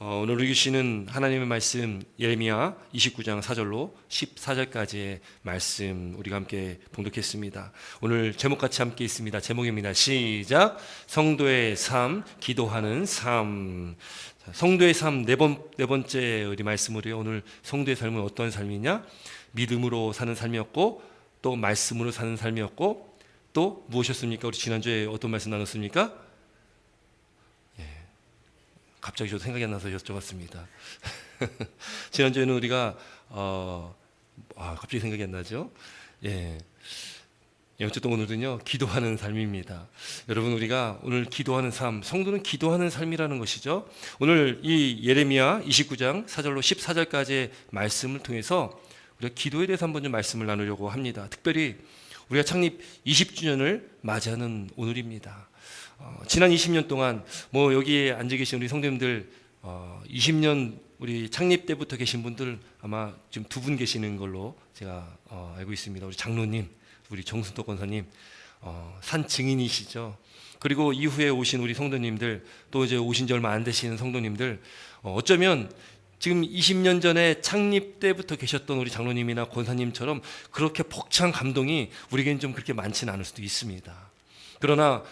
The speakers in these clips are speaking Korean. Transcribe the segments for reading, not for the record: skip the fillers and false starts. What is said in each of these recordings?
오늘 읽으시는 하나님의 말씀 예레미야 29장 4절로 14절까지의 말씀 우리가 함께 봉독했습니다. 오늘 제목같이 함께 있습니다. 제목입니다. 시작. 성도의 삶, 기도하는 삶. 성도의 삶 네 번째 우리 말씀으로요. 오늘 성도의 삶은 어떤 삶이냐? 믿음으로 사는 삶이었고, 또 말씀으로 사는 삶이었고, 또 무엇이었습니까? 우리 지난주에 어떤 말씀 나눴습니까? 갑자기 저도 생각이 안 나서 여쭤봤습니다. 지난주에는 우리가 갑자기 생각이 안 나죠? 어쨌든 오늘은요, 기도하는 삶입니다. 여러분, 우리가 오늘 기도하는 삶, 성도는 기도하는 삶이라는 것이죠. 오늘 이 예레미야 29장 4절로 14절까지의 말씀을 통해서 우리가 기도에 대해서 한번 좀 말씀을 나누려고 합니다. 특별히 우리가 창립 20주년을 맞이하는 오늘입니다. 지난 20년 동안 여기에 앉아 계신 우리 성도님들 20년 우리 창립 때부터 계신 분들 아마 지금 두 분 계시는 걸로 제가 알고 있습니다. 우리 장로님, 우리 정순덕 권사님 산 증인이시죠. 그리고 이후에 오신 우리 성도님들, 또 이제 오신 지 얼마 안 되시는 성도님들, 어쩌면 지금 20년 전에 창립 때부터 계셨던 우리 장로님이나 권사님처럼 그렇게 벅찬 감동이 우리에게는 좀 그렇게 많지는 않을 수도 있습니다. 그러나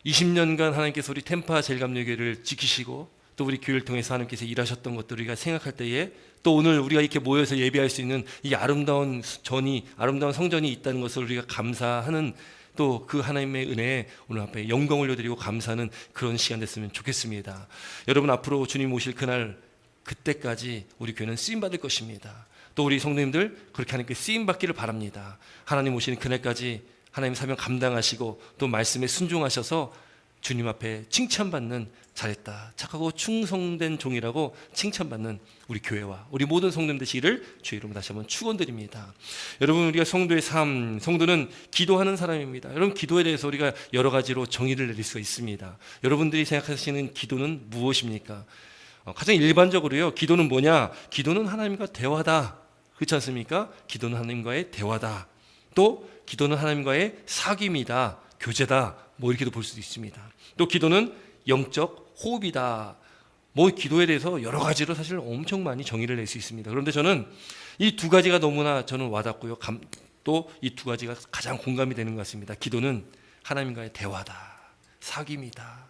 20년간 하나님께서 우리 템파 제일감리교회를 지키시고, 또 우리 교회를 통해서 하나님께서 일하셨던 것들을 우리가 생각할 때에, 또 오늘 우리가 이렇게 모여서 예배할 수 있는 이 아름다운 성전이 있다는 것을 우리가 감사하는, 또 그 하나님의 은혜에 오늘 앞에 영광 올려드리고 감사하는 그런 시간 됐으면 좋겠습니다. 여러분, 앞으로 주님 오실 그날, 그때까지 우리 교회는 쓰임받을 것입니다. 또 우리 성도님들 그렇게 하나님께 쓰임받기를 바랍니다. 하나님 오시는 그날까지 하나님 사명 감당하시고, 또 말씀에 순종하셔서 주님 앞에 칭찬받는, 잘했다, 착하고 충성된 종이라고 칭찬받는 우리 교회와 우리 모든 성도님 되시기를 주의 이름으로 다시 한번 축원드립니다. 여러분, 우리가 성도의 삶, 성도는 기도하는 사람입니다. 여러분, 기도에 대해서 우리가 여러 가지로 정의를 내릴 수가 있습니다. 여러분들이 생각하시는 기도는 무엇입니까? 가장 일반적으로요, 기도는 뭐냐? 기도는 하나님과 대화다, 그렇지 않습니까? 기도는 하나님과의 대화다. 또 기도는 하나님과의 사귐이다, 교제다, 이렇게도 볼 수도 있습니다. 또 기도는 영적 호흡이다. 기도에 대해서 여러 가지로 사실 엄청 많이 정의를 낼 수 있습니다. 그런데 저는 이 두 가지가 너무나 저는 와닿고요, 또 이 두 가지가 가장 공감이 되는 것 같습니다. 기도는 하나님과의 대화다, 사귐이다.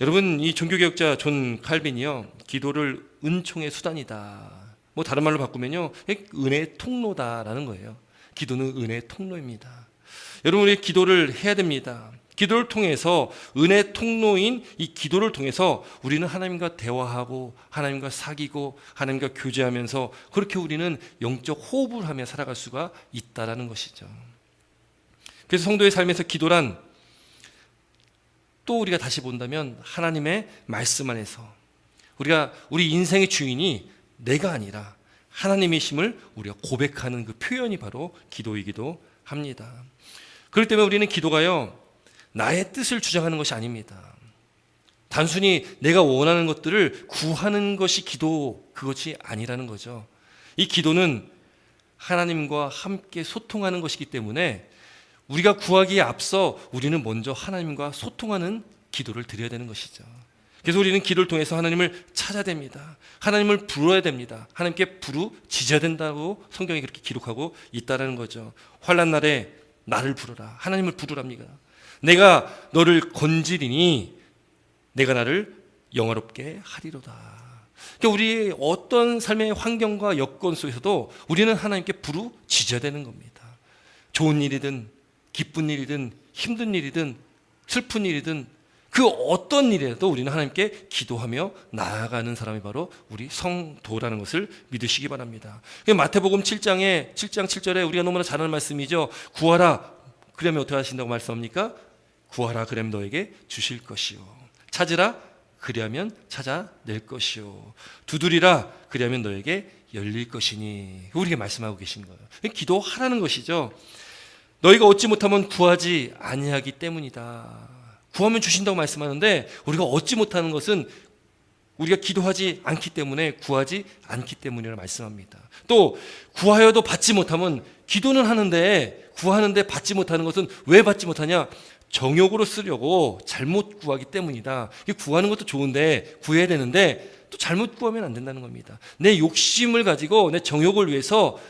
여러분, 이 종교개혁자 존 칼빈이요, 기도를 은총의 수단이다, 다른 말로 바꾸면요, 은혜의 통로다라는 거예요. 기도는 은혜의 통로입니다. 여러분, 우리 기도를 해야 됩니다. 기도를 통해서, 은혜의 통로인 이 기도를 통해서 우리는 하나님과 대화하고, 하나님과 사귀고, 하나님과 교제하면서 그렇게 우리는 영적 호흡을 하며 살아갈 수가 있다라는 것이죠. 그래서 성도의 삶에서 기도란, 또 우리가 다시 본다면 하나님의 말씀 안에서 우리 인생의 주인이 내가 아니라 하나님이심을 우리가 고백하는 그 표현이 바로 기도이기도 합니다. 그렇기 때문에 우리는 기도가요, 나의 뜻을 주장하는 것이 아닙니다. 단순히 내가 원하는 것들을 구하는 것이 기도, 그것이 아니라는 거죠. 이 기도는 하나님과 함께 소통하는 것이기 때문에 우리가 구하기에 앞서 우리는 먼저 하나님과 소통하는 기도를 드려야 되는 것이죠. 그래서 우리는 기도를 통해서 하나님을 찾아야 됩니다. 하나님을 부르어야 됩니다. 하나님께 부르짖어야 된다고 성경이 그렇게 기록하고 있다는 거죠. 환난 날에 나를 부르라, 하나님을 부르랍니다. 내가 너를 건지리니 내가 나를 영화롭게 하리로다. 그러니까 우리의 어떤 삶의 환경과 여건 속에서도 우리는 하나님께 부르짖어야 되는 겁니다. 좋은 일이든 기쁜 일이든 힘든 일이든 슬픈 일이든 그 어떤 일에도 우리는 하나님께 기도하며 나아가는 사람이 바로 우리 성도라는 것을 믿으시기 바랍니다. 마태복음 7장 7절에 우리가 너무나 잘 아는 말씀이죠. 구하라, 그러면 어떻게 하신다고 말씀합니까? 구하라, 그러면 너에게 주실 것이요. 찾으라, 그리하면 찾아낼 것이요. 두드리라, 그리하면 너에게 열릴 것이니. 우리에게 말씀하고 계신 거예요. 기도하라는 것이죠. 너희가 얻지 못하면 구하지 아니하기 때문이다. 구하면 주신다고 말씀하는데, 우리가 얻지 못하는 것은 우리가 기도하지 않기 때문에, 구하지 않기 때문이라고 말씀합니다. 또 구하여도 받지 못하면, 기도는 하는데 구하는데 받지 못하는 것은 왜 받지 못하냐? 정욕으로 쓰려고 잘못 구하기 때문이다. 구하는 것도 좋은데 구해야 되는데 또 잘못 구하면 안 된다는 겁니다. 내 욕심을 가지고 내 정욕을 위해서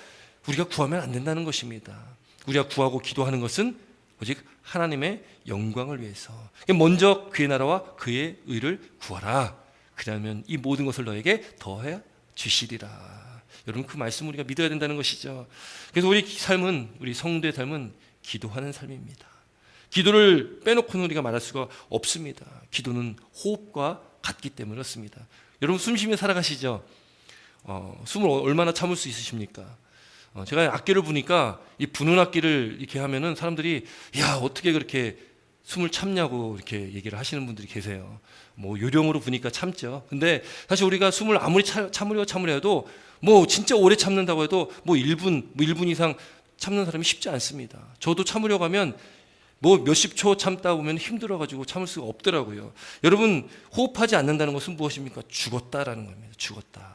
우리가 구하면 안 된다는 것입니다. 우리가 구하고 기도하는 것은 오직 하나님의 영광을 위해서. 먼저 그의 나라와 그의 의를 구하라. 그러면 이 모든 것을 너에게 더해 주시리라. 여러분, 그 말씀 우리가 믿어야 된다는 것이죠. 그래서 우리 삶은, 우리 성도의 삶은 기도하는 삶입니다. 기도를 빼놓고는 우리가 말할 수가 없습니다. 기도는 호흡과 같기 때문에 그렇습니다. 여러분, 숨 쉬며 살아가시죠? 숨을 얼마나 참을 수 있으십니까? 제가 악기를 부니까 이 부는 악기를 이렇게 하면은 사람들이 야, 어떻게 그렇게 숨을 참냐고 이렇게 얘기를 하시는 분들이 계세요. 뭐 요령으로 부니까 참죠. 근데 사실 우리가 숨을 아무리 참으려 해도 뭐 진짜 오래 참는다고 해도 뭐 1분 이상 참는 사람이 쉽지 않습니다. 저도 참으려고 하면 뭐 몇십 초 참다 보면 힘들어가지고 참을 수가 없더라고요. 여러분, 호흡하지 않는다는 것은 무엇입니까? 죽었다라는 겁니다. 죽었다.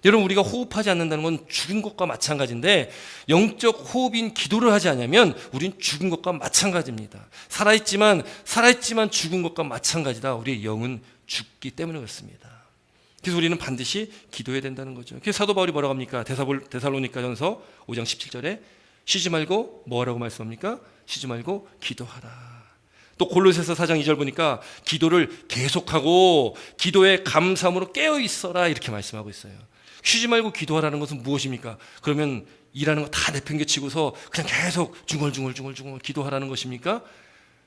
여러분, 우리가 호흡하지 않는다는 건 죽은 것과 마찬가지인데, 영적 호흡인 기도를 하지 않으면 우린 죽은 것과 마찬가지입니다. 살아있지만 죽은 것과 마찬가지다. 우리의 영은 죽기 때문에 그렇습니다. 그래서 우리는 반드시 기도해야 된다는 거죠. 그래서 사도 바울이 뭐라고 합니까? 데살로니가전서 5장 17절에 쉬지 말고 뭐라고 말씀합니까? 쉬지 말고 기도하라. 또 골로새서 4장 2절 보니까 기도를 계속하고 기도에 감사함으로 깨어 있어라, 이렇게 말씀하고 있어요. 쉬지 말고 기도하라는 것은 무엇입니까? 그러면 일하는 거 다 내팽개치고서 그냥 계속 중얼중얼 기도하라는 것입니까?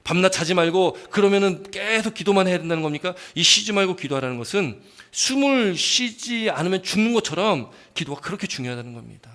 밤낮 자지 말고 그러면은 계속 기도만 해야 된다는 겁니까? 이 쉬지 말고 기도하라는 것은 숨을 쉬지 않으면 죽는 것처럼 기도가 그렇게 중요하다는 겁니다.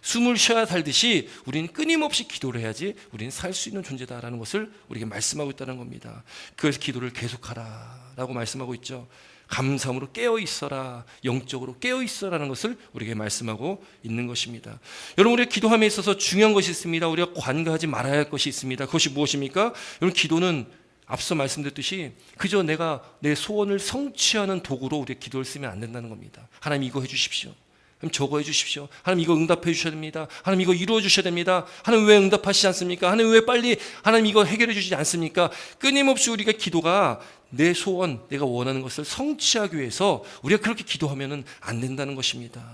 숨을 쉬어야 살듯이 우리는 끊임없이 기도를 해야지 우리는 살 수 있는 존재다라는 것을 우리에게 말씀하고 있다는 겁니다. 그래서 기도를 계속하라라고 말씀하고 있죠. 감사함으로 깨어있어라, 영적으로 깨어있어라는 것을 우리에게 말씀하고 있는 것입니다. 여러분, 우리가 기도함에 있어서 중요한 것이 있습니다. 우리가 관가하지 말아야 할 것이 있습니다. 그것이 무엇입니까? 여러분, 기도는 앞서 말씀드렸듯이 그저 내가 내 소원을 성취하는 도구로 우리가 기도를 쓰면 안 된다는 겁니다. 하나님, 이거 해주십시오. 하나님, 저거 해주십시오. 하나님, 이거 응답해 주셔야 됩니다. 하나님, 이거 이루어 주셔야 됩니다. 하나님, 왜 응답하시지 않습니까? 하나님, 왜 빨리 하나님 이거 해결해 주시지 않습니까? 끊임없이 우리가 기도가 내 소원, 내가 원하는 것을 성취하기 위해서 우리가 그렇게 기도하면 안 된다는 것입니다.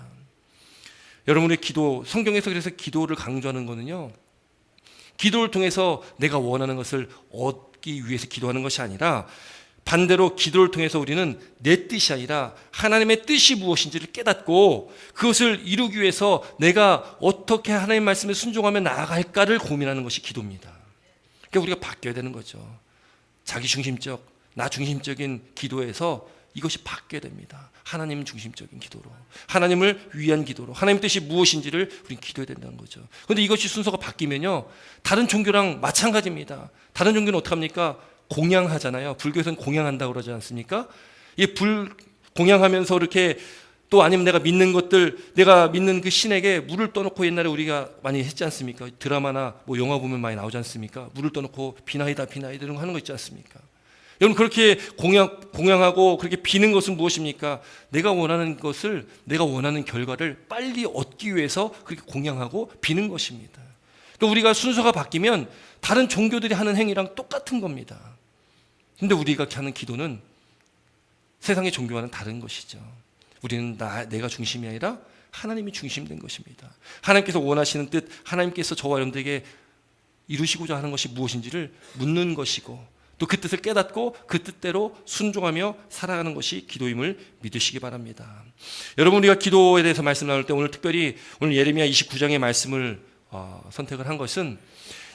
여러분의 기도, 성경에서 그래서 기도를 강조하는 거는요, 기도를 통해서 내가 원하는 것을 얻기 위해서 기도하는 것이 아니라 반대로 기도를 통해서 우리는 내 뜻이 아니라 하나님의 뜻이 무엇인지를 깨닫고 그것을 이루기 위해서 내가 어떻게 하나님의 말씀에 순종하며 나아갈까를 고민하는 것이 기도입니다. 그러니까 우리가 바뀌어야 되는 거죠. 자기 중심적, 나 중심적인 기도에서 이것이 바뀌어야 됩니다. 하나님 중심적인 기도로, 하나님을 위한 기도로, 하나님 뜻이 무엇인지를 우리는 기도해야 된다는 거죠. 그런데 이것이 순서가 바뀌면요, 다른 종교랑 마찬가지입니다. 다른 종교는 어떻게 합니까? 공양하잖아요. 불교에서는 공양한다고 그러지 않습니까? 이 공양하면서 이렇게, 또 아니면 내가 믿는 것들, 내가 믿는 그 신에게 물을 떠놓고, 옛날에 우리가 많이 했지 않습니까? 드라마나 뭐 영화 보면 많이 나오지 않습니까? 물을 떠놓고 비나이다 이런 거 하는 거 있지 않습니까? 여러분, 그렇게 공양하고 그렇게 비는 것은 무엇입니까? 내가 원하는 것을, 내가 원하는 결과를 빨리 얻기 위해서 그렇게 공양하고 비는 것입니다. 그러니까 우리가 순서가 바뀌면 다른 종교들이 하는 행위랑 똑같은 겁니다. 근데 우리가 하는 기도는 세상의 종교와는 다른 것이죠. 우리는 내가 중심이 아니라 하나님이 중심된 것입니다. 하나님께서 원하시는 뜻, 하나님께서 저와 여러분들에게 이루시고자 하는 것이 무엇인지를 묻는 것이고, 또 그 뜻을 깨닫고 그 뜻대로 순종하며 살아가는 것이 기도임을 믿으시기 바랍니다. 여러분, 우리가 기도에 대해서 말씀 나눌 때 오늘 특별히 오늘 예레미야 29장의 말씀을 선택을 한 것은,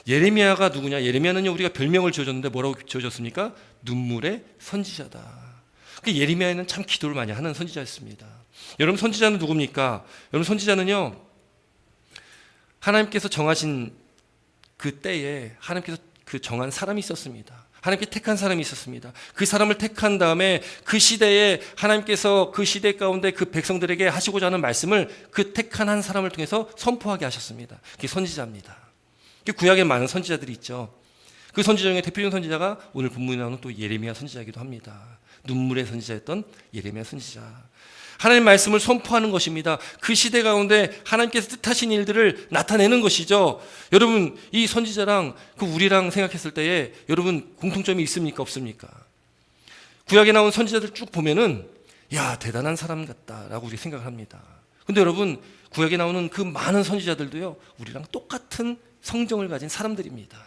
예레미야가 누구냐? 예레미야는요, 우리가 별명을 지어줬는데 뭐라고 지어줬습니까? 눈물의 선지자다. 그러니까 예레미야는 참 기도를 많이 하는 선지자였습니다. 여러분, 선지자는 누굽니까? 여러분, 선지자는요, 하나님께서 정하신 그 때에 하나님께서 그 정한 사람이 있었습니다. 하나님께 택한 사람이 있었습니다. 그 사람을 택한 다음에 그 시대에 하나님께서 그 시대 가운데 그 백성들에게 하시고자 하는 말씀을 그 택한 한 사람을 통해서 선포하게 하셨습니다. 그게 선지자입니다. 구약에 많은 선지자들이 있죠. 그 선지자 중에 대표적인 선지자가 오늘 본문에 나오는 또 예레미야 선지자이기도 합니다. 눈물의 선지자였던 예레미야 선지자. 하나님의 말씀을 선포하는 것입니다. 그 시대 가운데 하나님께서 뜻하신 일들을 나타내는 것이죠. 여러분, 이 선지자랑 우리랑 생각했을 때에 여러분 공통점이 있습니까? 없습니까? 구약에 나온 선지자들 쭉 보면은 야, 대단한 사람 같다라고 우리 생각을 합니다. 근데 여러분, 구약에 나오는 그 많은 선지자들도요, 우리랑 똑같은 성정을 가진 사람들입니다.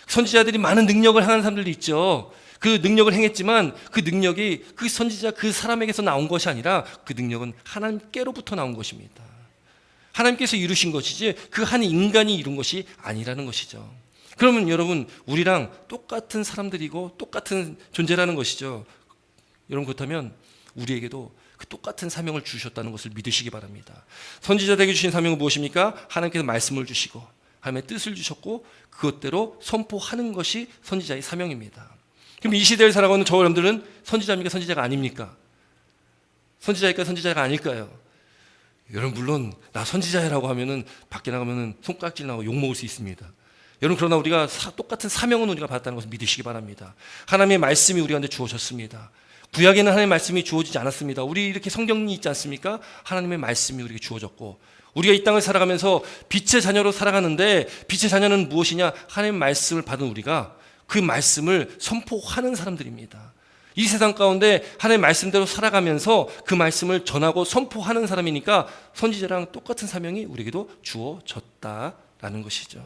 선지자들이 많은 능력을 행한 사람들도 있죠. 그 능력을 행했지만 그 능력이 그 선지자 그 사람에게서 나온 것이 아니라 그 능력은 하나님께로부터 나온 것입니다. 하나님께서 이루신 것이지 그 한 인간이 이룬 것이 아니라는 것이죠. 그러면 여러분, 우리랑 똑같은 사람들이고 똑같은 존재라는 것이죠. 여러분, 그렇다면 우리에게도 그 똑같은 사명을 주셨다는 것을 믿으시기 바랍니다. 선지자들에게 주신 사명은 무엇입니까? 하나님께서 말씀을 주시고 하나님의 뜻을 주셨고 그것대로 선포하는 것이 선지자의 사명입니다. 그럼 이 시대를 살아가는 저 여러분들은 선지자입니까? 선지자가 아닙니까? 선지자일까? 선지자가 아닐까요? 여러분, 물론 나 선지자라고 하면은 밖에 나가면은 손깍질 나고 욕 먹을 수 있습니다. 여러분, 그러나 우리가 똑같은 사명은 우리가 받았다는 것을 믿으시기 바랍니다. 하나님의 말씀이 우리한테 주어졌습니다. 구약에는 하나님의 말씀이 주어지지 않았습니다. 우리 이렇게 성경이 있지 않습니까? 하나님의 말씀이 우리에게 주어졌고 우리가 이 땅을 살아가면서 빛의 자녀로 살아가는데 빛의 자녀는 무엇이냐? 하나님의 말씀을 받은 우리가 그 말씀을 선포하는 사람들입니다. 이 세상 가운데 하나님의 말씀대로 살아가면서 그 말씀을 전하고 선포하는 사람이니까 선지자랑 똑같은 사명이 우리에게도 주어졌다라는 것이죠.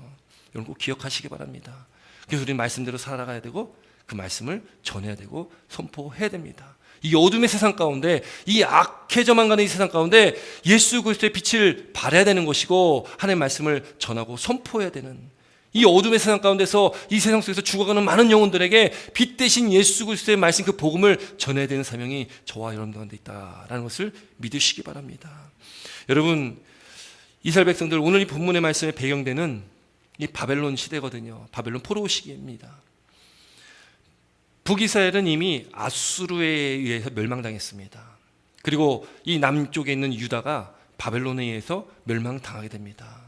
여러분, 꼭 기억하시기 바랍니다. 그래서 우리는 말씀대로 살아가야 되고 그 말씀을 전해야 되고 선포해야 됩니다. 이 어둠의 세상 가운데, 이 악해져만 가는 이 세상 가운데 예수 그리스도의 빛을 발해야 되는 것이고 하나님의 말씀을 전하고 선포해야 되는, 이 어둠의 세상 가운데서 이 세상 속에서 죽어가는 많은 영혼들에게 빛 대신 예수 그리스도의 말씀, 그 복음을 전해야 되는 사명이 저와 여러분 가운데 있다라는 것을 믿으시기 바랍니다. 여러분, 이스라엘 백성들, 오늘 이 본문의 말씀에 배경되는 이 바벨론 시대거든요. 바벨론 포로 시기입니다. 북이스라엘은 이미 아수르에 의해서 멸망당했습니다. 그리고 이 남쪽에 있는 유다가 바벨론에 의해서 멸망당하게 됩니다.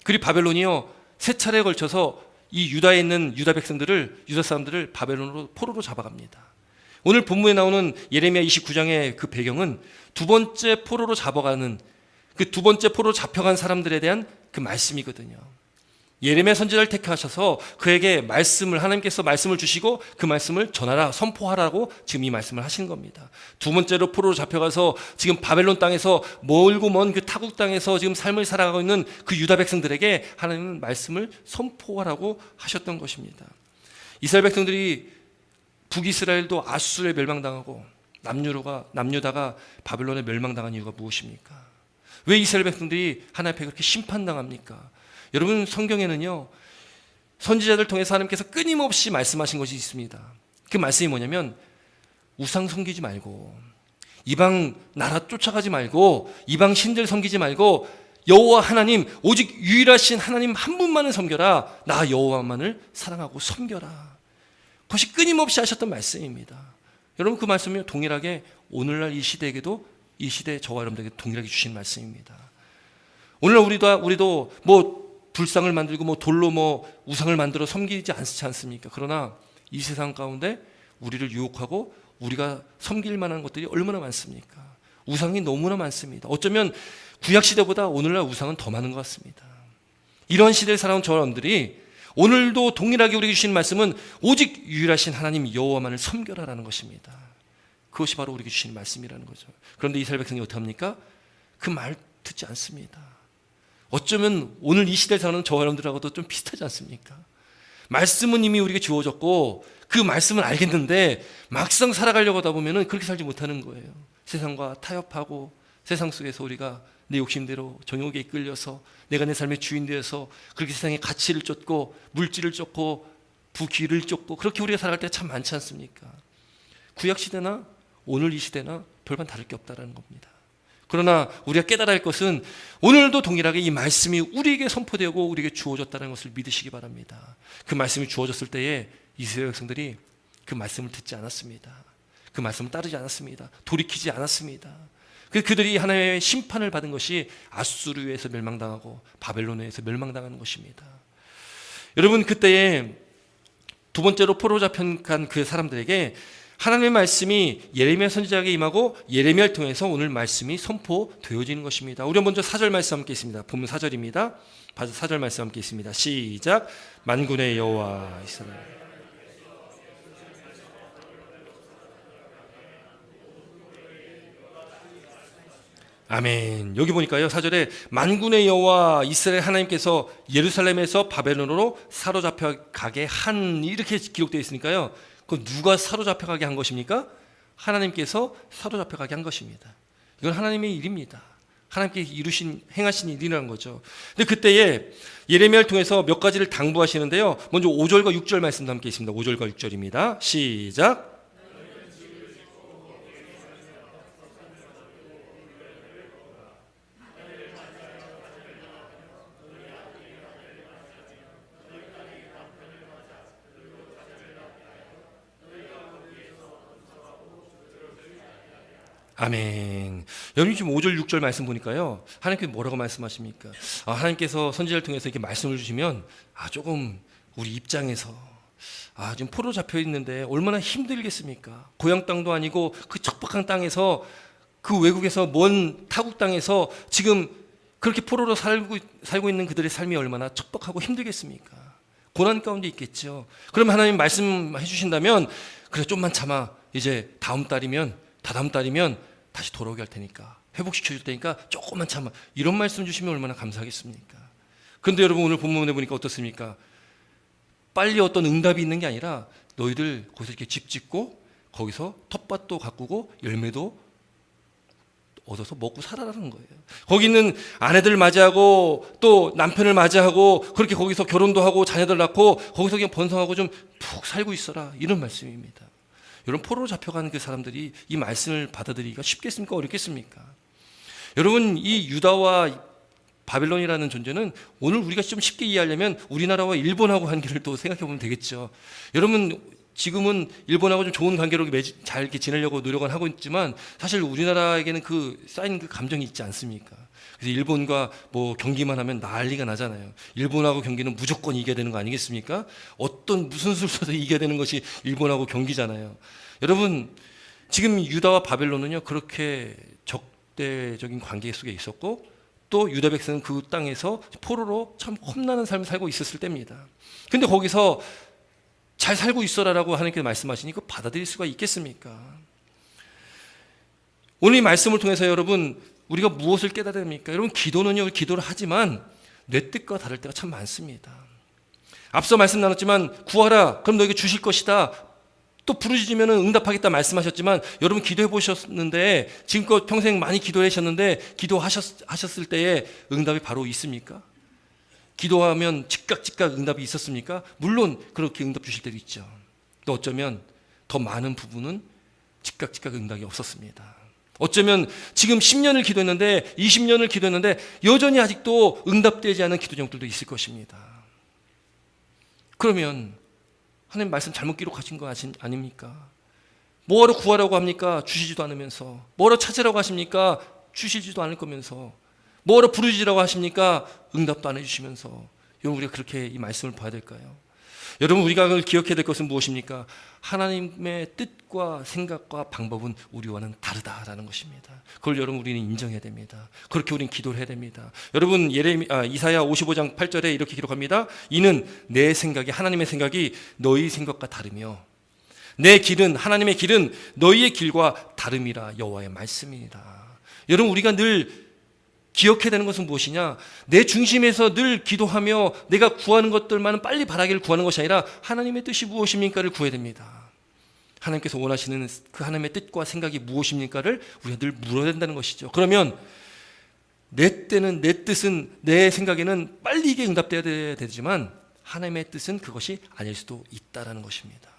그리고 바벨론이요, 세 차례에 걸쳐서 이 유다에 있는 유다 백성들을, 유다 사람들을 바벨론으로 포로로 잡아갑니다. 오늘 본문에 나오는 예레미야 29장의 그 배경은 두 번째 포로로 잡아가는, 그 두 번째 포로로 잡혀간 사람들에 대한 그 말씀이거든요. 예레미야 선지자를 택하셔서 그에게 말씀을, 하나님께서 말씀을 주시고 그 말씀을 전하라, 선포하라고 지금 이 말씀을 하신 겁니다. 두 번째로 포로로 잡혀가서 지금 바벨론 땅에서 멀고 먼 그 타국 땅에서 지금 삶을 살아가고 있는 그 유다 백성들에게 하나님은 말씀을 선포하라고 하셨던 것입니다. 이스라엘 백성들이 북이스라엘도 아수르에 멸망당하고 남유다가 바벨론에 멸망당한 이유가 무엇입니까? 왜 이스라엘 백성들이 하나님 앞에 그렇게 심판당합니까? 여러분, 성경에는요, 선지자들 통해서 하나님께서 끊임없이 말씀하신 것이 있습니다. 그 말씀이 뭐냐면 우상 섬기지 말고, 이방 나라 쫓아가지 말고, 이방 신들 섬기지 말고 여호와 하나님, 오직 유일하신 하나님 한 분만을 섬겨라. 나 여호와만을 사랑하고 섬겨라. 그것이 끊임없이 하셨던 말씀입니다. 여러분, 그 말씀이 동일하게 오늘날 이 시대에게도, 이 시대 저와 여러분들에게 동일하게 주신 말씀입니다. 오늘날 우리도 뭐 불상을 만들고 돌로 우상을 만들어 섬기지 않지 않습니까? 그러나 이 세상 가운데 우리를 유혹하고 우리가 섬길 만한 것들이 얼마나 많습니까? 우상이 너무나 많습니다. 어쩌면 구약 시대보다 오늘날 우상은 더 많은 것 같습니다. 이런 시대에 살아온 저 여러분들이 오늘도 동일하게 우리에게 주시는 말씀은 오직 유일하신 하나님 여호와만을 섬겨라라는 것입니다. 그것이 바로 우리에게 주시는 말씀이라는 거죠. 그런데 이스라엘 백성이 어떻게 합니까? 그 말 듣지 않습니다. 어쩌면 오늘 이 시대에 사는 저와 여러분들하고도 좀 비슷하지 않습니까? 말씀은 이미 우리에게 주어졌고 그 말씀은 알겠는데 막상 살아가려고 하다 보면 그렇게 살지 못하는 거예요. 세상과 타협하고 세상 속에서 우리가 내 욕심대로 정욕에 이끌려서 내가 내 삶의 주인 되어서 그렇게 세상의 가치를 쫓고 물질을 쫓고 부귀를 쫓고 그렇게 우리가 살아갈 때가 참 많지 않습니까? 구약 시대나 오늘 이 시대나 별반 다를 게 없다는 겁니다. 그러나 우리가 깨달아야 할 것은 오늘도 동일하게 이 말씀이 우리에게 선포되고 우리에게 주어졌다는 것을 믿으시기 바랍니다. 그 말씀이 주어졌을 때에 이스라엘 백성들이 그 말씀을 듣지 않았습니다. 그 말씀을 따르지 않았습니다. 돌이키지 않았습니다. 그들이 하나님의 심판을 받은 것이 아수르에서 멸망당하고 바벨론에서 멸망당하는 것입니다. 여러분, 그때에 두 번째로 포로 잡혀간 그 사람들에게 하나님의 말씀이 예레미야 선지자에게 임하고 예레미야를 통해서 오늘 말씀이 선포되어지는 것입니다. 우리 먼저 4절 말씀 함께 있습니다. 본문 4절입니다. 4절 말씀 함께 있습니다. 시작. 만군의 여호와 이스라엘. 아멘. 여기 보니까요, 4절에 만군의 여호와 이스라엘 하나님께서 예루살렘에서 바벨론으로 사로잡혀 가게 한, 이렇게 기록되어 있으니까요, 그 누가 사로잡혀 가게 한 것입니까? 하나님께서 사로잡혀 가게 한 것입니다. 이건 하나님의 일입니다. 하나님께 행하신 일이라는 거죠. 근데 그때에 예레미야를 통해서 몇 가지를 당부하시는데요. 먼저 5절과 6절 말씀도 함께 있습니다. 5절과 6절입니다. 시작. 아멘. 여러분 지금 5절 6절 말씀 보니까요, 하나님께서 뭐라고 말씀하십니까? 하나님께서 선지자를 통해서 이렇게 말씀을 주시면 조금 우리 입장에서 지금 포로 잡혀 있는데 얼마나 힘들겠습니까? 고향 땅도 아니고 그 척박한 땅에서, 그 외국에서 먼 타국 땅에서 지금 그렇게 포로로 살고 있는 그들의 삶이 얼마나 척박하고 힘들겠습니까? 고난 가운데 있겠죠. 그러면 하나님 말씀해 주신다면, 그래 좀만 참아, 이제 다다음 달이면 다시 돌아오게 할 테니까, 회복시켜 줄 테니까 조금만 참아, 이런 말씀 주시면 얼마나 감사하겠습니까? 그런데 여러분 오늘 본문에 보니까 어떻습니까? 빨리 어떤 응답이 있는 게 아니라 너희들 거기서 이렇게 집 짓고 거기서 텃밭도 가꾸고 열매도 얻어서 먹고 살아라는 거예요. 거기 있는 아내들 맞이하고 또 남편을 맞이하고 그렇게 거기서 결혼도 하고 자녀들 낳고 거기서 그냥 번성하고 좀 푹 살고 있어라, 이런 말씀입니다. 여러분, 포로로 잡혀가는 그 사람들이 이 말씀을 받아들이기가 쉽겠습니까? 어렵겠습니까? 여러분, 이 유다와 바벨론이라는 존재는 오늘 우리가 좀 쉽게 이해하려면 우리나라와 일본하고 관계를 또 생각해 보면 되겠죠. 여러분, 지금은 일본하고 좀 좋은 관계로 잘 이렇게 지내려고 노력은 하고 있지만 사실 우리나라에게는 그 쌓인 그 감정이 있지 않습니까? 그래서 일본과 뭐 경기만 하면 난리가 나잖아요. 일본하고 경기는 무조건 이겨야 되는 거 아니겠습니까? 무슨 수를 써서 이겨야 되는 것이 일본하고 경기잖아요. 여러분, 지금 유다와 바벨론은요, 그렇게 적대적인 관계 속에 있었고, 또 유다 백성은 그 땅에서 포로로 참 험난한 삶을 살고 있었을 때입니다. 근데 거기서 잘 살고 있어라라고 하나님께서 말씀하시니 그 받아들일 수가 있겠습니까? 오늘 이 말씀을 통해서 여러분, 우리가 무엇을 깨달아야 됩니까? 여러분, 기도는요, 기도를 하지만 내 뜻과 다를 때가 참 많습니다. 앞서 말씀 나눴지만 구하라, 그럼 너에게 주실 것이다, 또 부르짖으면 응답하겠다 말씀하셨지만, 여러분 기도해 보셨는데, 지금껏 평생 많이 기도하셨는데 기도하셨을 때에 응답이 바로 있습니까? 기도하면 즉각 응답이 있었습니까? 물론 그렇게 응답 주실 때도 있죠. 또 어쩌면 더 많은 부분은 즉각 응답이 없었습니다. 어쩌면 지금 10년을 기도했는데 20년을 기도했는데 여전히 아직도 응답되지 않은 기도 제목들도 있을 것입니다. 그러면 하나님 말씀 잘못 기록하신 거 아닙니까? 뭐하러 구하라고 합니까? 주시지도 않으면서. 뭐하러 찾으라고 하십니까? 주시지도 않을 거면서. 뭐하러 부르짖으라고 하십니까? 응답도 안 해주시면서. 여러분, 우리가 그렇게 이 말씀을 봐야 될까요? 여러분, 우리가 그걸 기억해야 될 것은 무엇입니까? 하나님의 뜻과 생각과 방법은 우리와는 다르다라는 것입니다. 그걸 여러분, 우리는 인정해야 됩니다. 그렇게 우리는 기도를 해야 됩니다. 여러분, 이사야 55장 8절에 이렇게 기록합니다. 이는 내 생각이, 하나님의 생각이 너희 생각과 다르며 내 길은, 하나님의 길은 너희의 길과 다름이라, 여호와의 말씀이다. 여러분, 우리가 늘 기억해야 되는 것은 무엇이냐? 내 중심에서 늘 기도하며 내가 구하는 것들만은 빨리 바라기를 구하는 것이 아니라 하나님의 뜻이 무엇입니까를 구해야 됩니다. 하나님께서 원하시는 그 하나님의 뜻과 생각이 무엇입니까를 우리가 늘 물어야 된다는 것이죠. 그러면 내 뜻은, 내 생각에는 빨리 이게 응답돼야 되지만 하나님의 뜻은 그것이 아닐 수도 있다라는 것입니다.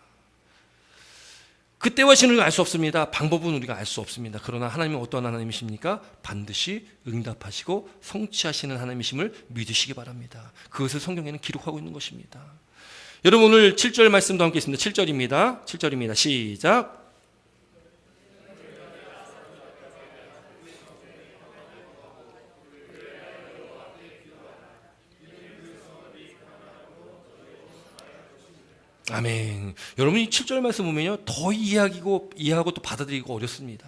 그때와 시는 우리가 알 수 없습니다. 방법은 우리가 알 수 없습니다. 그러나 하나님은 어떠한 하나님이십니까? 반드시 응답하시고 성취하시는 하나님이심을 믿으시기 바랍니다. 그것을 성경에는 기록하고 있는 것입니다. 여러분, 오늘 7절 말씀도 함께 있습니다. 7절입니다. 시작. 아멘. 여러분 이 7절 말씀 보면요, 더 이해하고 또 받아들이고 어렵습니다.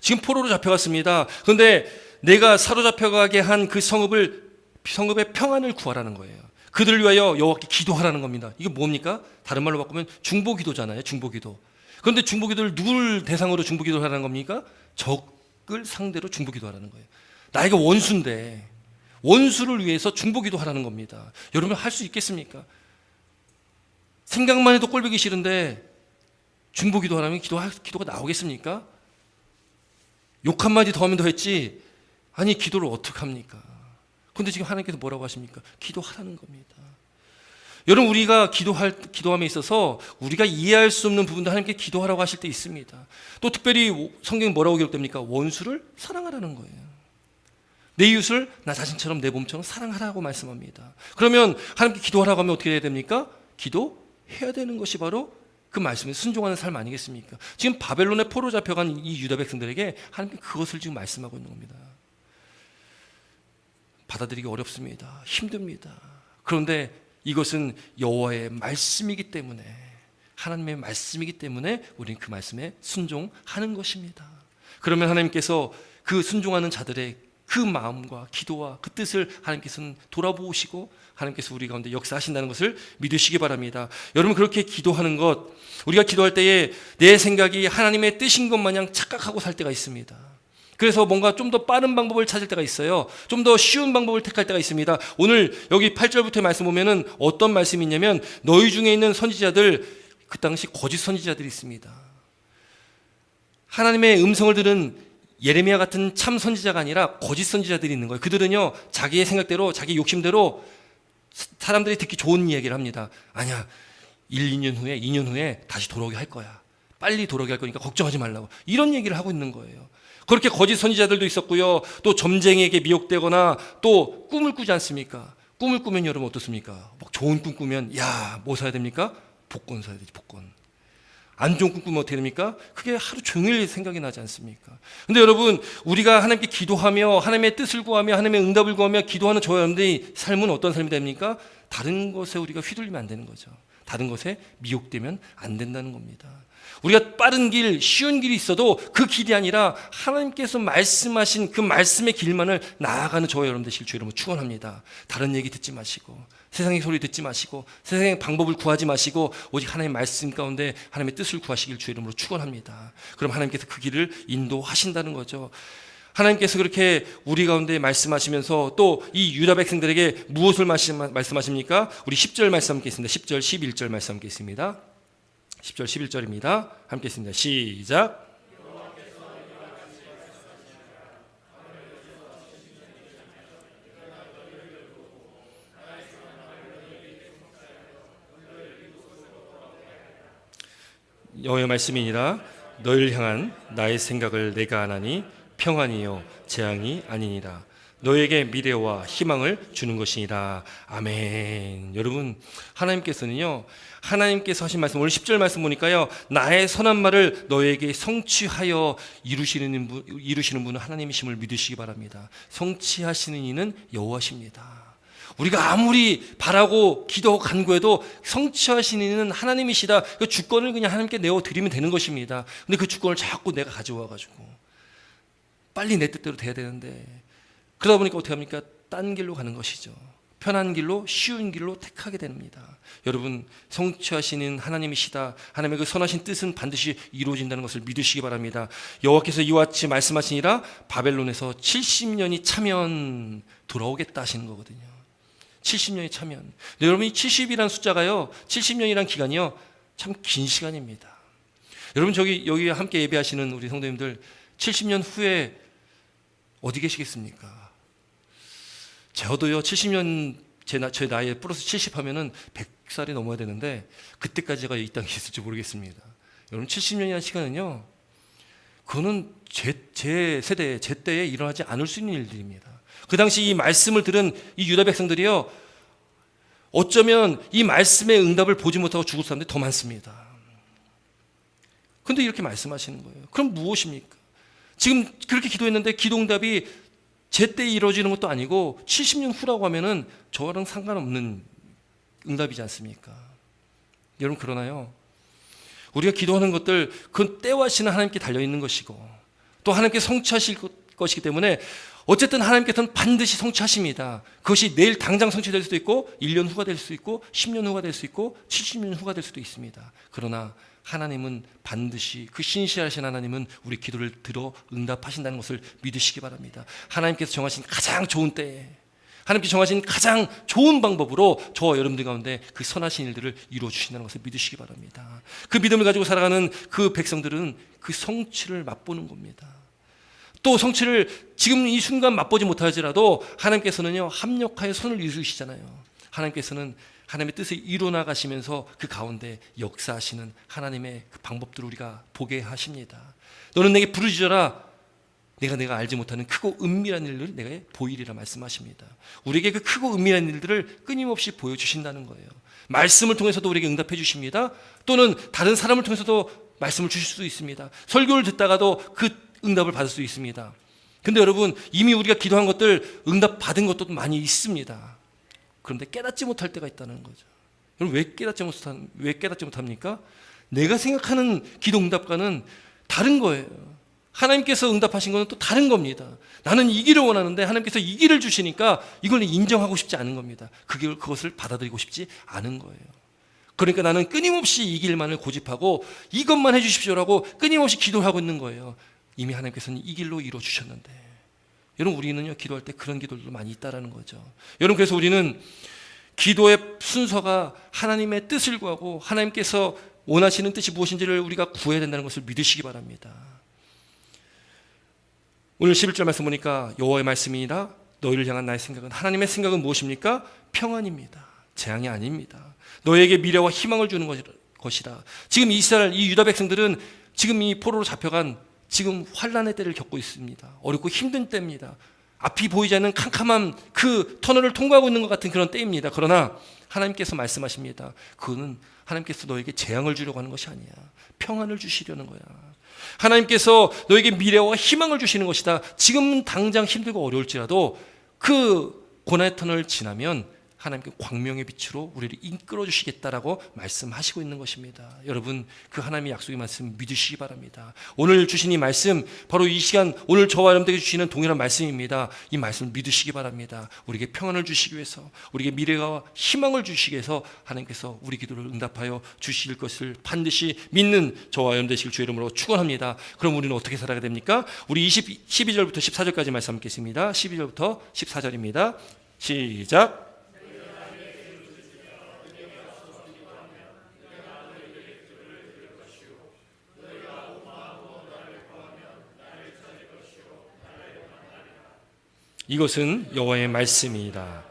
지금 포로로 잡혀갔습니다. 그런데 내가 사로잡혀가게 한 그 성읍의 평안을 구하라는 거예요. 그들을 위하여 여호와께 기도하라는 겁니다. 이게 뭡니까? 다른 말로 바꾸면 중보기도잖아요. 중보기도. 그런데 중보기도를 누굴 대상으로 중보기도를 하라는 겁니까? 적을 상대로 중보기도하라는 거예요. 나에게 원수인데 원수를 위해서 중보기도하라는 겁니다. 여러분 할 수 있겠습니까? 생각만 해도 꼴보기 싫은데 중보기도하라면 기도가 나오겠습니까? 욕 한마디 더 하면 더 했지. 아니 기도를 어떡합니까? 그런데 지금 하나님께서 뭐라고 하십니까? 기도하라는 겁니다. 여러분 우리가 기도함에 있어서 우리가 이해할 수 없는 부분도 하나님께 기도하라고 하실 때 있습니다. 또 특별히 성경에 뭐라고 기록됩니까? 원수를 사랑하라는 거예요. 내 이웃을 나 자신처럼 내 몸처럼 사랑하라고 말씀합니다. 그러면 하나님께 기도하라고 하면 어떻게 해야 됩니까? 기도해야 되는 것이 바로 그 말씀에 순종하는 삶 아니겠습니까? 지금 바벨론에 포로 잡혀간 이 유다 백성들에게 하나님께 그것을 지금 말씀하고 있는 겁니다. 받아들이기 어렵습니다. 힘듭니다. 그런데 이것은 여호와의 말씀이기 때문에, 하나님의 말씀이기 때문에 우리는 그 말씀에 순종하는 것입니다. 그러면 하나님께서 그 순종하는 자들의 그 마음과 기도와 그 뜻을 하나님께서는 돌아보시고 하나님께서 우리 가운데 역사하신다는 것을 믿으시기 바랍니다. 여러분 그렇게 기도하는 것, 우리가 기도할 때에 내 생각이 하나님의 뜻인 것 마냥 착각하고 살 때가 있습니다. 그래서 뭔가 좀 더 빠른 방법을 찾을 때가 있어요. 좀 더 쉬운 방법을 택할 때가 있습니다. 오늘 여기 8절부터의 말씀 보면은 어떤 말씀이 있냐면 너희 중에 있는 선지자들, 그 당시 거짓 선지자들이 있습니다. 하나님의 음성을 들은 예레미야 같은 참 선지자가 아니라 거짓 선지자들이 있는 거예요. 그들은요 자기의 생각대로 자기 욕심대로 사람들이 듣기 좋은 이야기를 합니다. 아니야 1, 2년 후에 2년 후에 다시 돌아오게 할 거야. 빨리 돌아오게 할 거니까 걱정하지 말라고. 이런 얘기를 하고 있는 거예요. 그렇게 거짓 선지자들도 있었고요. 또 점쟁이에게 미혹되거나 또 꿈을 꾸지 않습니까? 꿈을 꾸면 여러분 어떻습니까? 막 좋은 꿈 꾸면 야, 뭐 사야 됩니까? 복권 사야 되지, 복권. 안 좋은 꿈 꾸면 어떻게 됩니까? 그게 하루 종일 생각이 나지 않습니까? 근데 여러분 우리가 하나님께 기도하며 하나님의 뜻을 구하며 하나님의 응답을 구하며 기도하는 저와 여러분들의 삶은 어떤 삶이 됩니까? 다른 것에 우리가 휘둘리면 안 되는 거죠. 다른 것에 미혹되면 안 된다는 겁니다. 우리가 빠른 길, 쉬운 길이 있어도 그 길이 아니라 하나님께서 말씀하신 그 말씀의 길만을 나아가는 저와 여러분 되실 주 여러분 축원합니다. 다른 얘기 듣지 마시고 세상의 소리 듣지 마시고 세상의 방법을 구하지 마시고 오직 하나님의 말씀 가운데 하나님의 뜻을 구하시길 주 이름으로 축원합니다. 그럼 하나님께서 그 길을 인도하신다는 거죠. 하나님께서 그렇게 우리 가운데 말씀하시면서 또 이 유다 백성들에게 무엇을 말씀하십니까? 우리 10절 말씀 함께 있습니다. 10절, 11절 말씀 함께 있습니다. 10절, 11절입니다. 함께 있습니다. 시작. 여호와의 말씀이니라. 너희를 향한 나의 생각을 내가 아나니 평안이요 재앙이 아니니라. 너에게 미래와 희망을 주는 것이니라. 아멘. 여러분 하나님께서는요, 하나님께서 하신 말씀 오늘 10절 말씀 보니까요, 나의 선한 말을 너에게 성취하여 이루시는 분은 하나님이심을 믿으시기 바랍니다. 성취하시는 이는 여호와십니다. 우리가 아무리 바라고 기도하고 간구해도 성취하시는 이는 하나님이시다. 그 주권을 그냥 하나님께 내어드리면 되는 것입니다. 근데 그 주권을 자꾸 내가 가져와가지고 빨리 내 뜻대로 돼야 되는데 그러다 보니까 어떻게 합니까? 딴 길로 가는 것이죠. 편한 길로, 쉬운 길로 택하게 됩니다. 여러분 성취하시는 하나님이시다. 하나님의 그 선하신 뜻은 반드시 이루어진다는 것을 믿으시기 바랍니다. 여호와께서 이와 같이 말씀하시니라. 바벨론에서 70년이 차면 돌아오겠다 하시는 거거든요. 70년이 차면. 여러분 이 70이라는 숫자가요, 70년이라는 기간이요 참 긴 시간입니다. 여러분 여기 함께 예배하시는 우리 성도님들 70년 후에 어디 계시겠습니까? 저도요 70년 제 나이에 플러스 70 하면은 100살이 넘어야 되는데 그때까지 제가 이 땅에 있을지 모르겠습니다. 여러분 70년이라는 시간은요, 그거는 제 세대에 제 때에 일어나지 않을 수 있는 일들입니다. 그 당시 이 말씀을 들은 이 유다 백성들이요, 어쩌면 이 말씀의 응답을 보지 못하고 죽을 사람들이 더 많습니다. 그런데 이렇게 말씀하시는 거예요. 그럼 무엇입니까? 지금 그렇게 기도했는데 기도응답이 제때에 이루어지는 것도 아니고 70년 후라고 하면은 저랑 상관없는 응답이지 않습니까? 여러분, 그러나요? 우리가 기도하는 것들 그건 때와 시는 하나님께 달려있는 것이고 또 하나님께 성취하실 것이기 때문에 어쨌든 하나님께서는 반드시 성취하십니다. 그것이 내일 당장 성취될 수도 있고 1년 후가 될 수 있고 10년 후가 될 수 있고 70년 후가 될 수도 있습니다. 그러나 하나님은 반드시, 그 신실하신 하나님은 우리 기도를 들어 응답하신다는 것을 믿으시기 바랍니다. 하나님께서 정하신 가장 좋은 때에, 하나님께서 정하신 가장 좋은 방법으로 저와 여러분들 가운데 그 선하신 일들을 이루어 주신다는 것을 믿으시기 바랍니다. 그 믿음을 가지고 살아가는 그 백성들은 그 성취를 맛보는 겁니다. 또 성취를 지금 이 순간 맛보지 못하지라도 하나님께서는요, 합력하여 손을 이루시잖아요. 하나님께서는 하나님의 뜻을 이루어나가시면서 그 가운데 역사하시는 하나님의 그 방법들을 우리가 보게 하십니다. 너는 내게 부르짖어라. 내가 알지 못하는 크고 은밀한 일을 내가 보이리라 말씀하십니다. 우리에게 그 크고 은밀한 일들을 끊임없이 보여주신다는 거예요. 말씀을 통해서도 우리에게 응답해 주십니다. 또는 다른 사람을 통해서도 말씀을 주실 수 있습니다. 설교를 듣다가도 그 응답을 받을 수 있습니다. 근데 여러분, 이미 우리가 기도한 것들 응답 받은 것도 많이 있습니다. 그런데 깨닫지 못할 때가 있다는 거죠. 여러분, 왜 깨닫지 못합니까? 내가 생각하는 기도 응답과는 다른 거예요. 하나님께서 응답하신 것은 또 다른 겁니다. 나는 이 길을 원하는데 하나님께서 이 길을 주시니까 이걸 인정하고 싶지 않은 겁니다. 그것을 받아들이고 싶지 않은 거예요. 그러니까 나는 끊임없이 이 길만을 고집하고 이것만 해주십시오라고 끊임없이 기도를 하고 있는 거예요. 이미 하나님께서는 이 길로 이루어 주셨는데. 여러분, 우리는요, 기도할 때 그런 기도들도 많이 있다라는 거죠. 여러분, 그래서 우리는 기도의 순서가 하나님의 뜻을 구하고 하나님께서 원하시는 뜻이 무엇인지를 우리가 구해야 된다는 것을 믿으시기 바랍니다. 오늘 11절 말씀 보니까 여호와의 말씀이니라 너희를 향한 나의 생각은, 하나님의 생각은 무엇입니까? 평안입니다. 재앙이 아닙니다. 너희에게 미래와 희망을 주는 것이다. 지금 이스라엘, 이 유다 백성들은 지금 이 포로로 잡혀간 지금 환난의 때를 겪고 있습니다. 어렵고 힘든 때입니다. 앞이 보이지 않는 캄캄한 그 터널을 통과하고 있는 것 같은 그런 때입니다. 그러나 하나님께서 말씀하십니다. 그거는 하나님께서 너에게 재앙을 주려고 하는 것이 아니야. 평안을 주시려는 거야. 하나님께서 너에게 미래와 희망을 주시는 것이다. 지금은 당장 힘들고 어려울지라도 그 고난의 터널을 지나면 하나님께 광명의 빛으로 우리를 이끌어 주시겠다라고 말씀하시고 있는 것입니다. 여러분, 그 하나님의 약속의 말씀 믿으시기 바랍니다. 오늘 주신 이 말씀, 바로 이 시간 오늘 저와 여러분들에게 주시는 동일한 말씀입니다. 이 말씀을 믿으시기 바랍니다. 우리에게 평안을 주시기 위해서, 우리에게 미래와 희망을 주시기 위해서 하나님께서 우리 기도를 응답하여 주실 것을 반드시 믿는 저와 여러분 되시길 주의 이름으로 축원합니다. 그럼 우리는 어떻게 살아야 됩니까? 우리 12절부터 14절까지 말씀 읽겠습니다. 12절부터 14절입니다. 시작. 이것은 여호와의 말씀이다.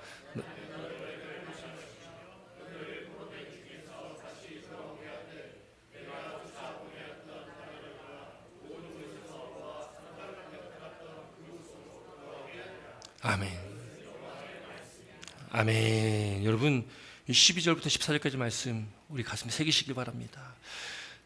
아멘. 아멘. 여러분, 12절부터 14절까지 말씀 우리 가슴에 새기시기 바랍니다.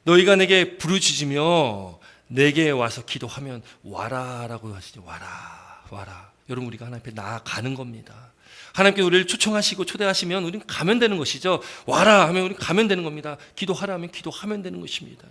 너희가 내게 부르짖으며 내게 와서 기도하면 와라라고 하시죠. 와라. 여러분, 우리가 하나님 앞에 나아가는 겁니다. 하나님께 우리를 초청하시고 초대하시면 우리는 가면 되는 것이죠. 와라 하면 우리는 가면 되는 겁니다. 기도하라 하면 기도하면 되는 것입니다.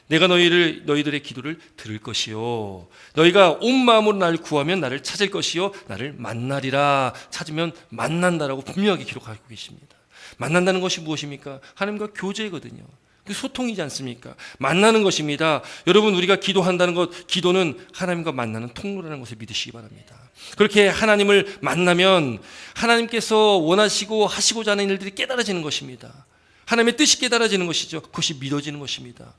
내가 너희들의 기도를 들을 것이요, 너희가 온 마음으로 나를 구하면 나를 찾을 것이요, 나를 만나리라. 찾으면 만난다라고 분명하게 기록하고 계십니다. 만난다는 것이 무엇입니까? 하나님과 교제거든요. 그 소통이지 않습니까? 만나는 것입니다. 여러분, 우리가 기도한다는 것, 기도는 하나님과 만나는 통로라는 것을 믿으시기 바랍니다. 그렇게 하나님을 만나면 하나님께서 원하시고 하시고자 하는 일들이 깨달아지는 것입니다. 하나님의 뜻이 깨달아지는 것이죠. 그것이 믿어지는 것입니다.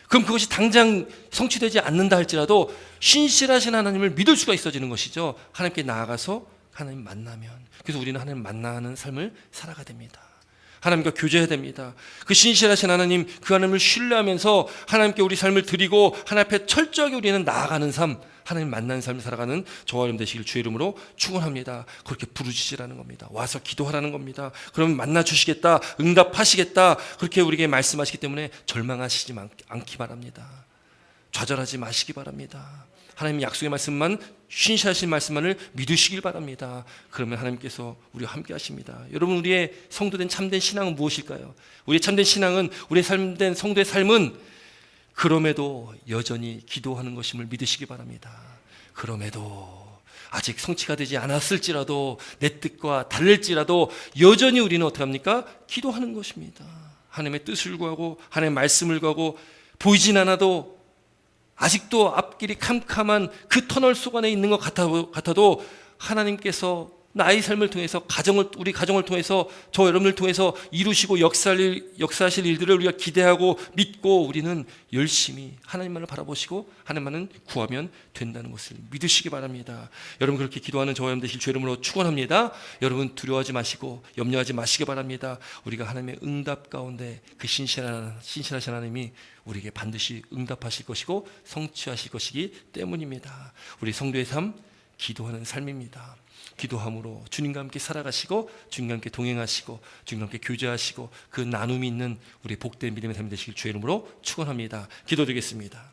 그럼 그것이 당장 성취되지 않는다 할지라도 신실하신 하나님을 믿을 수가 있어지는 것이죠. 하나님께 나아가서 하나님 만나면, 그래서 우리는 하나님 만나는 삶을 살아가야 됩니다. 하나님과 교제해야 됩니다. 그 신실하신 하나님, 그 하나님을 신뢰하면서 하나님께 우리 삶을 드리고 하나님 앞에 철저하게 우리는 나아가는 삶, 하나님 만나는 삶을 살아가는 저와 여러분 되시길 주의 이름으로 축원합니다. 그렇게 부르짖으라는 겁니다. 와서 기도하라는 겁니다. 그러면 만나 주시겠다, 응답하시겠다, 그렇게 우리에게 말씀하시기 때문에 절망하시지 않기 바랍니다. 좌절하지 마시기 바랍니다. 하나님의 약속의 말씀만, 신실하신 말씀만을 믿으시길 바랍니다. 그러면 하나님께서 우리와 함께 하십니다. 여러분, 우리의 성도된 참된 신앙은 무엇일까요? 우리의 참된 신앙은, 우리의 참된 성도의 삶은 그럼에도 여전히 기도하는 것임을 믿으시기 바랍니다. 그럼에도 아직 성취가 되지 않았을지라도, 내 뜻과 다를지라도 여전히 우리는 어떻게 합니까? 기도하는 것입니다. 하나님의 뜻을 구하고 하나님의 말씀을 구하고, 보이진 않아도 아직도 앞길이 캄캄한 그 터널 속 안에 있는 것 같아도 하나님께서 나의 삶을 통해서, 우리 가정을 통해서, 저 여러분을 통해서 이루시고 역사하실 일들을 우리가 기대하고 믿고, 우리는 열심히 하나님만을 바라보시고 하나님만은 구하면 된다는 것을 믿으시기 바랍니다. 여러분, 그렇게 기도하는 저와 여러분 되실 주 이름으로 축원합니다. 여러분, 두려워하지 마시고 염려하지 마시기 바랍니다. 우리가 하나님의 응답 가운데 그 신실하신 하나님이 우리에게 반드시 응답하실 것이고 성취하실 것이기 때문입니다. 우리 성도의 삶, 기도하는 삶입니다. 기도함으로 주님과 함께 살아가시고, 주님과 함께 동행하시고, 주님과 함께 교제하시고, 그 나눔이 있는 우리 복된 믿음의 삶이 되시길 주의 이름으로 축원합니다. 기도드리겠습니다.